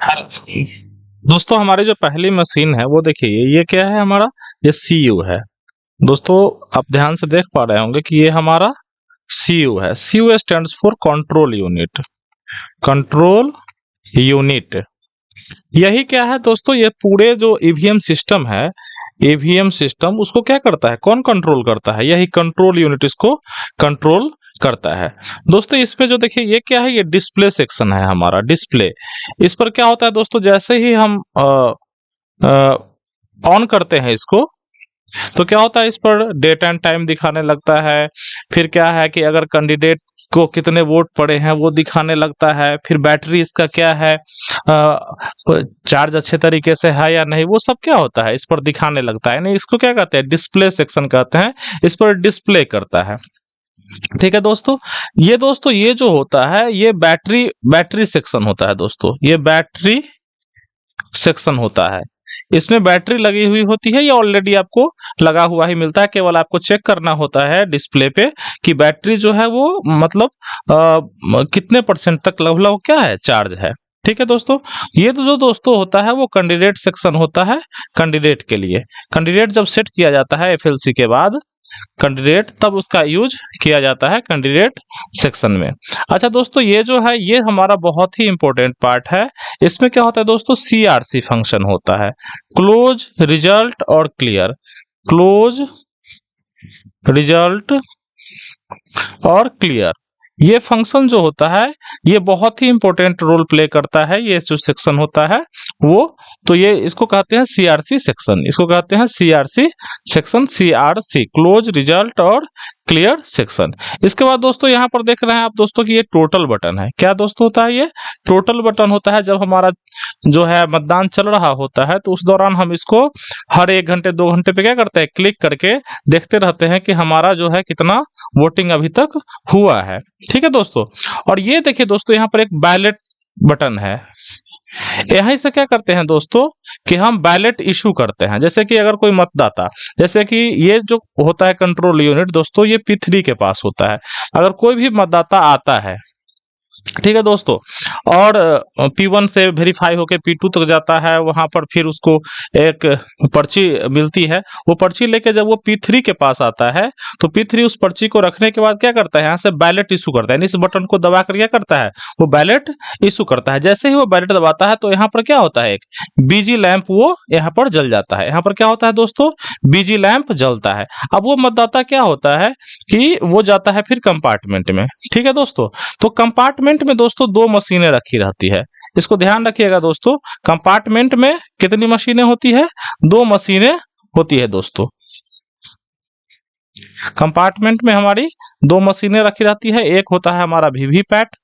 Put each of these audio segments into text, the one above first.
Hello दोस्तों, हमारी जो पहली मशीन है वो देखिए, ये क्या है हमारा, ये सीयू है। दोस्तों, आप ध्यान से देख पा रहे होंगे कि ये हमारा सीयू है। CU stands for control unit. Control unit यही क्या है दोस्तों, ये पूरे जो ईवीएम सिस्टम है, ईवीएम सिस्टम उसको क्या करता है, कौन कंट्रोल करता है, यही कंट्रोल यूनिट इसको कंट्रोल करता है। दोस्तों, इसमें जो देखिए ये क्या है, ये डिस्प्ले सेक्शन है हमारा, डिस्प्ले। इस पर क्या होता है दोस्तों, जैसे ही हम ऑन करते हैं इसको, तो क्या होता है, इस पर डेट एंड टाइम दिखाने लगता है। फिर क्या है कि अगर कैंडिडेट को कितने वोट पड़े हैं वो दिखाने लगता है। फिर बैटरी इसका क्या है, चार्ज अच्छे तरीके से है या नहीं, वो सब क्या होता है इस पर दिखाने लगता है। यानी इसको क्या कहते हैं, डिस्प्ले सेक्शन कहते हैं। इस पर डिस्प्ले करता है। ठीक है दोस्तों, ये जो होता है ये बैटरी बैटरी सेक्शन होता है दोस्तों, ये बैटरी सेक्शन होता है। इसमें बैटरी लगी हुई होती है, ये ऑलरेडी आपको लगा हुआ ही मिलता है। केवल आपको चेक करना होता है डिस्प्ले पे कि बैटरी जो है वो मतलब कितने परसेंट तक लगभग क्या है, चार्ज है। ठीक है दोस्तों, ये तो जो दोस्तों होता है वो कैंडिडेट सेक्शन होता है। कैंडिडेट के लिए, कैंडिडेट जब सेट किया जाता है एफएलसी के बाद कैंडिडेट, तब उसका यूज किया जाता है कैंडिडेट सेक्शन में। अच्छा दोस्तों, ये जो है ये हमारा बहुत ही इंपॉर्टेंट पार्ट है। इसमें क्या होता है दोस्तों, सीआरसी फंक्शन होता है, क्लोज रिजल्ट और क्लियर। क्लोज रिजल्ट और क्लियर, ये फंक्शन जो होता है ये बहुत ही इंपॉर्टेंट रोल प्ले करता है। ये जो सेक्शन होता है वो, तो ये इसको कहते हैं सीआरसी सेक्शन, इसको कहते हैं CRC section, CRC close result और क्लियर सेक्शन। इसके बाद दोस्तों यहाँ पर देख रहे हैं आप दोस्तों कि ये टोटल बटन है। क्या दोस्तों होता है, ये टोटल बटन होता है। जब हमारा जो है मतदान चल रहा होता है तो उस दौरान हम इसको हर 1 घंटे 2 घंटे पे क्या करते हैं, क्लिक करके देखते रहते हैं कि हमारा जो है कितना वोटिंग अभी तक हुआ है। ठीक है दोस्तों, और ये देखिए दोस्तों यहाँ पर एक बैलेट बटन है। यहीं से क्या करते हैं दोस्तों कि हम बैलेट इशू करते हैं। जैसे कि अगर कोई मतदाता, जैसे कि ये जो होता है कंट्रोल यूनिट दोस्तों, ये P3 के पास होता है। अगर कोई भी मतदाता आता है, ठीक है दोस्तों, और P1 से वेरीफाई होके P2 तक जाता है, वहां पर फिर उसको एक पर्ची मिलती है। वो पर्ची लेके जब वो P3 के पास आता है तो P3 उस पर्ची को रखने के बाद क्या करता है, यहाँ से बैलेट इशू करता है। यानी इस बटन को दबा कर क्या करता है, वो बैलेट इशू करता है। जैसे ही वो बैलेट दबाता है तो यहाँ पर क्या होता है, एक बीजी लैंप वो यहाँ पर जल जाता है। यहाँ पर क्या होता है दोस्तों, बीजी लैंप जलता है। अब वो मतदाता क्या होता है कि वो जाता है फिर कंपार्टमेंट में। ठीक है दोस्तों, तो कंपार्टमेंट में दोस्तों 2 मशीनें रखी रहती है। इसको ध्यान रखिएगा दोस्तों, कंपार्टमेंट में कितनी मशीनें होती है, 2 मशीनें होती है दोस्तों। कंपार्टमेंट में हमारी 2 मशीनें रखी रहती है। एक होता है हमारा वीवीपैट।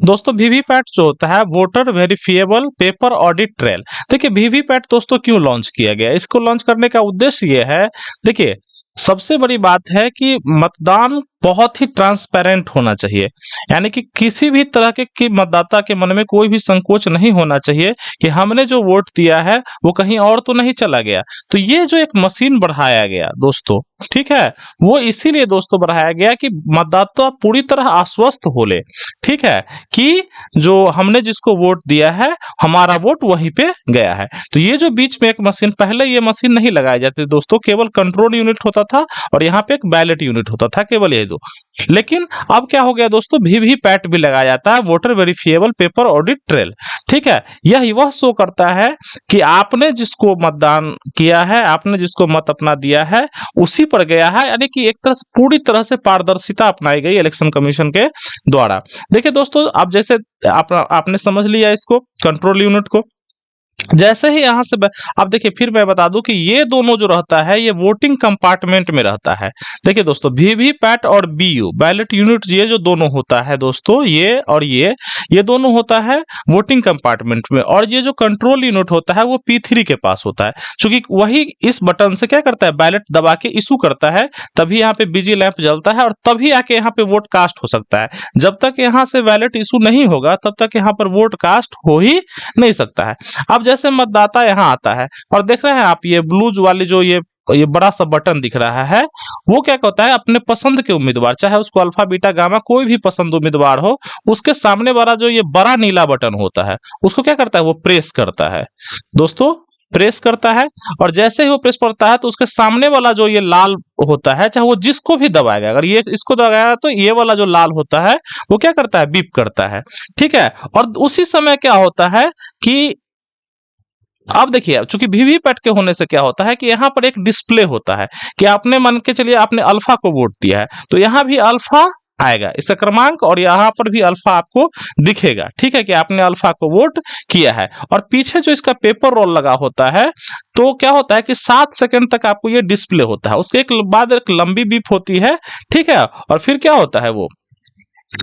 दोस्तों वीवीपैट जो होता है, voter verifiable paper audit trail. देखिए वीवीपैट दोस्तों क्यों लॉन्च किया गया, इसको लॉन्च करने का उद्देश्य ये है, देखिए सबसे बड़ी बात है कि मतदान बहुत ही ट्रांसपेरेंट होना चाहिए। यानी कि किसी भी तरह के कि मतदाता के मन में कोई भी संकोच नहीं होना चाहिए कि हमने जो वोट दिया है वो कहीं और तो नहीं चला गया। तो ये जो एक मशीन बढ़ाया गया दोस्तों, ठीक है, वो इसीलिए दोस्तों बढ़ाया गया कि मतदाता पूरी तरह आश्वस्त हो ले, ठीक है, कि जो हमने जिसको वोट दिया है हमारा वोट वहीं पे गया है। तो ये जो बीच में एक मशीन, पहले ये मशीन नहीं लगाई जाती दोस्तों, केवल कंट्रोल यूनिट होता था और यहाँ पे एक बैलेट यूनिट होता था, केवल ये दो। लेकिन अब क्या हो गया दोस्तों, वीवीपैट भी लगाया जाता है, voter verifiable paper audit trail. ठीक है, यह वह शो करता है कि आपने जिसको मतदान किया है, आपने जिसको मत अपना दिया है उसी पर गया है। यानी कि एक तरह से पूरी तरह से पारदर्शिता अपनाई गई इलेक्शन कमीशन के द्वारा। देखिए दोस्तों, आप जैसे आपने समझ लिया इसको, कंट्रोल यूनिट को। जैसे ही यहां से अब देखिए, फिर मैं बता दूं कि ये दोनों जो रहता है ये वोटिंग कंपार्टमेंट में रहता है। देखिए दोस्तों, वीवीपैट और बीयू बैलेट यूनिट, ये जो दोनों होता है दोस्तों, ये और ये दोनों होता है वोटिंग कंपार्टमेंट में। और ये जो कंट्रोल यूनिट होता है वो P3 के पास होता है, क्योंकि वही इस बटन से क्या करता है, बैलेट दबा के इशू करता है, तभी यहाँ पे बीजी लैंप जलता है और तभी आके यहाँ पे वोट कास्ट हो सकता है। जब तक यहाँ से बैलेट इशू नहीं होगा तब तक यहाँ पर वोट कास्ट हो ही नहीं सकता है। अब जैसे मतदाता यहाँ आता है और देख रहे हैं आप, ये ब्लूज वाली जो ये ये बड़ा सा बटन दिख रहा है, वो क्या कहता है, अपने पसंद के उम्मीदवार, चाहे उसको अल्फा बीटा गामा कोई भी पसंद उम्मीदवार हो, उसके सामने वाला जो ये बड़ा नीला बटन होता है उसको क्या करता है, वो प्रेस करता है दोस्तों, प्रेस करता है। और जैसे ही वो प्रेस करता है तो उसके सामने वाला जो ये लाल होता है, चाहे वो जिसको भी दबाएगा, अगर ये इसको दबाएगा तो ये वाला जो लाल होता है वो क्या करता है, बीप करता है। ठीक है, और उसी समय क्या होता है कि अब देखिए, चूंकि वीवीपैट के होने से क्या होता है कि यहाँ पर एक डिस्प्ले होता है कि आपने मान के चलिए आपने अल्फा को वोट दिया है, तो यहाँ भी अल्फा आएगा इसका क्रमांक, और यहाँ पर भी अल्फा आपको दिखेगा। ठीक है, कि आपने अल्फा को वोट किया है। और पीछे जो इसका पेपर रोल लगा होता है, तो क्या होता है कि 7 सेकंड तक आपको ये डिस्प्ले होता है, उसके एक बाद एक लंबी बीप होती है। ठीक है, और फिर क्या होता है, वो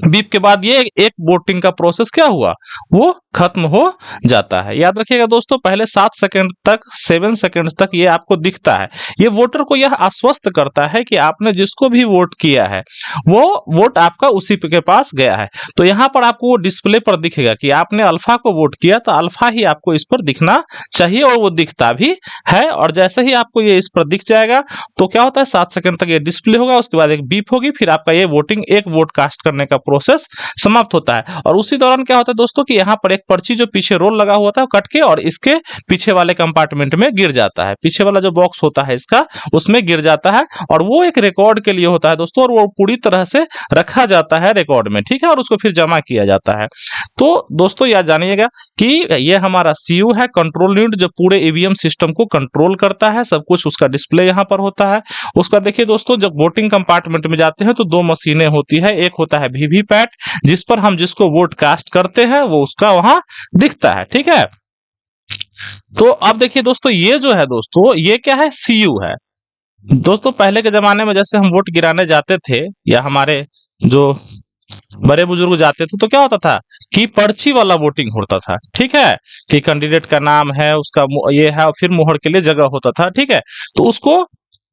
बीप के बाद ये एक वोटिंग का प्रोसेस क्या हुआ, वो खत्म हो जाता है। याद रखिएगा दोस्तों, पहले 7 सेकंड तक, 7 सेकंड तक ये आपको दिखता है। ये वोटर को यह आश्वस्त करता है कि आपने जिसको भी वोट किया है वो वोट आपका उसी के पास गया है। तो यहाँ पर आपको वो डिस्प्ले पर दिखेगा कि आपने अल्फा को वोट किया, तो अल्फा ही आपको इस पर दिखना चाहिए, और वो दिखता भी है। और जैसे ही आपको ये इस पर दिख जाएगा तो क्या होता है, 7 सेकंड तक ये डिस्प्ले होगा, उसके बाद एक बीप होगी, फिर आपका ये वोटिंग, एक वोट कास्ट करने का प्रोसेस समाप्त होता है। और उसी दौरान क्या होता है दोस्तों कि यहाँ पर एक पर्ची जो पीछे रोल लगा हुआ था कट के और इसके पीछे वाले कंपार्टमेंट में गिर जाता है, पीछे वाला जो बॉक्स होता है इसका, उसमें गिर जाता है, और वो एक रिकॉर्ड के लिए होता है दोस्तों, और वो पूरी तरह से रखा जाता है रिकॉर्ड में। ठीक है, और उसको फिर जमा किया जाता है। तो दोस्तों याद जानिएगा कि ये हमारा सीयू है, कंट्रोल यूनिट, जो पूरे ईवीएम सिस्टम को कंट्रोल करता है, सब कुछ उसका डिस्प्ले यहाँ पर होता है। उसका देखिए दोस्तों, जब वोटिंग कंपार्टमेंट में जाते हैं तो दो मशीनें होती है, एक होता है वीवीपैट, जिस पर हम जिसको वोट कास्ट करते हैं वो उसका वहां दिखता है। ठीक है, तो अब देखिए दोस्तों, ये जो है दोस्तों, ये क्या है, सीयू है दोस्तों। पहले के जमाने में जैसे हम वोट गिराने जाते थे, या हमारे जो बड़े बुजुर्ग जाते थे, तो क्या होता था कि पर्ची वाला वोटिंग होता था। ठीक है, कि कैंडिडेट का नाम है, उसका ये है, और फिर मुहर के लिए जगह होता था। ठीक है, तो उसको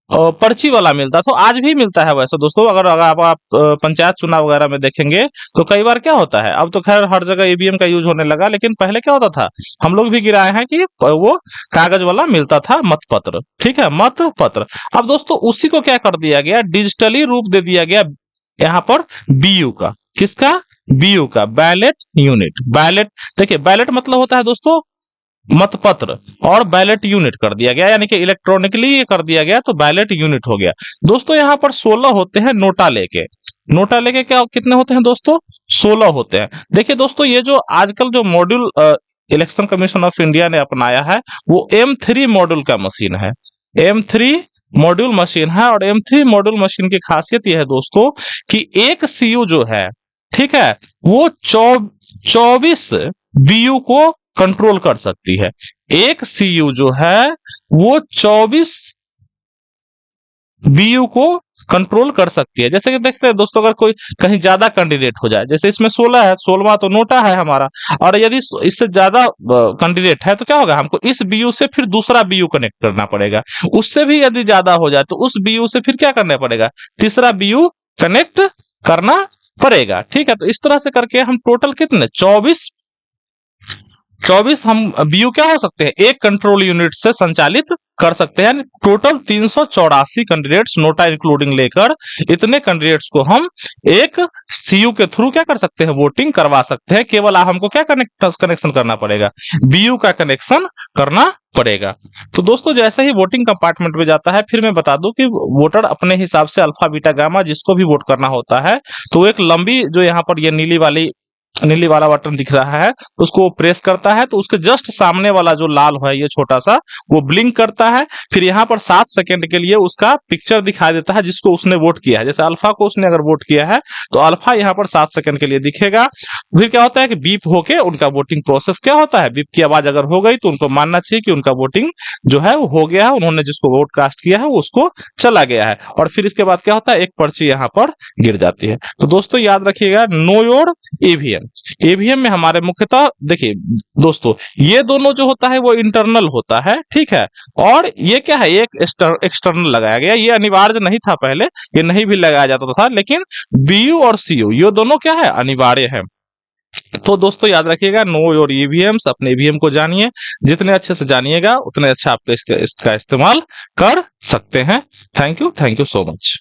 पर्ची वाला मिलता, तो आज भी मिलता है वैसे दोस्तों। अगर अगर आप पंचायत चुनाव वगैरह में देखेंगे तो कई बार क्या होता है, अब तो खैर हर जगह ईवीएम का यूज होने लगा, लेकिन पहले क्या होता था, हम लोग भी गिराए हैं कि वो कागज वाला मिलता था, मतपत्र। ठीक है, मतपत्र। अब दोस्तों उसी को क्या कर दिया गया, डिजिटली रूप दे दिया गया यहाँ पर बीयू का। किसका, बीयू का, बैलेट यूनिट। बैलेट, देखिए बैलेट मतलब होता है दोस्तों मतपत्र, और बैलेट यूनिट कर दिया गया, यानी कि इलेक्ट्रॉनिकली ये कर दिया गया, तो बैलेट यूनिट हो गया दोस्तों। यहाँ पर 16 होते हैं नोटा लेके। नोटा लेके क्या कितने होते हैं दोस्तों, 16 होते हैं। देखिए दोस्तों, ये जो आजकल जो module election commission of India ने अपनाया है, वो M3 मॉड्यूल का मशीन है, M3 मॉड्यूल मशीन है। और M3 मॉड्यूल मशीन की खासियत यह है दोस्तों कि एक सीयू जो है, ठीक है, वो 24 बीयू को कंट्रोल कर सकती है। एक सीयू जो है वो 24 बीयू को कंट्रोल कर सकती है। जैसे कि देखते हैं दोस्तों, अगर कोई कहीं ज्यादा कैंडिडेट हो जाए, जैसे इसमें 16 है, 16वां तो नोटा है हमारा, और यदि इससे ज्यादा कैंडिडेट है तो क्या होगा, हमको इस बीयू से फिर दूसरा बीयू कनेक्ट करना पड़ेगा। उससे भी यदि ज्यादा हो जाए तो उस बीयू से फिर क्या करना पड़ेगा, तीसरा बीयू कनेक्ट करना पड़ेगा। ठीक है, तो इस तरह से करके हम टोटल कितने 24 हम बीयू क्या हो सकते हैं, एक कंट्रोल यूनिट से संचालित कर सकते हैं। टोटल 384 कैंडिडेट्स नोटा इंक्लूडिंग लेकर, इतने कैंडिडेट्स को हम एक सीयू के थ्रू क्या कर सकते हैं, वोटिंग करवा सकते हैं। केवल हमको क्या कनेक्शन करना पड़ेगा, बीयू का कनेक्शन करना पड़ेगा। तो दोस्तों जैसे ही वोटिंग कंपार्टमेंट में जाता है, फिर मैं बता दूं कि वोटर अपने हिसाब से अल्फा बीटा गामा जिसको भी वोट करना होता है, तो एक लंबी जो यहाँ पर ये नीली वाला बटन दिख रहा है, उसको प्रेस करता है, तो उसके जस्ट सामने वाला जो लाल है ये छोटा सा, वो ब्लिंक करता है। फिर यहाँ पर 7 सेकंड के लिए उसका पिक्चर दिखाई देता है जिसको उसने वोट किया है। जैसे अल्फा को उसने अगर वोट किया है तो अल्फा यहाँ पर 7 सेकंड के लिए दिखेगा। फिर क्या होता है कि बीप होके उनका वोटिंग प्रोसेस क्या होता है, बीप की आवाज अगर हो गई तो उनको मानना चाहिए कि उनका वोटिंग जो है वो हो गया है, उन्होंने जिसको वोट कास्ट किया है वो उसको चला गया है। और फिर इसके बाद क्या होता है, एक पर्ची यहाँ पर गिर जाती है। तो दोस्तों याद रखिएगा, नो योर ईवीएम। ईवीएम में हमारे मुख्यतः देखिए दोस्तों, ये दोनों जो होता है वो इंटरनल होता है। ठीक है, और ये क्या है, एक एक्सटर्नल लगाया गया। ये अनिवार्य नहीं था पहले, ये नहीं भी लगाया जाता था, लेकिन बीयू और सीयू ये दोनों क्या है, अनिवार्य है। तो दोस्तों याद रखिएगा, नो योर ईवीएम्स, अपने ईवीएम को जानिए, जितने अच्छे से जानिएगा उतने अच्छा आप इसका इस्तेमाल कर सकते हैं। Thank you so much.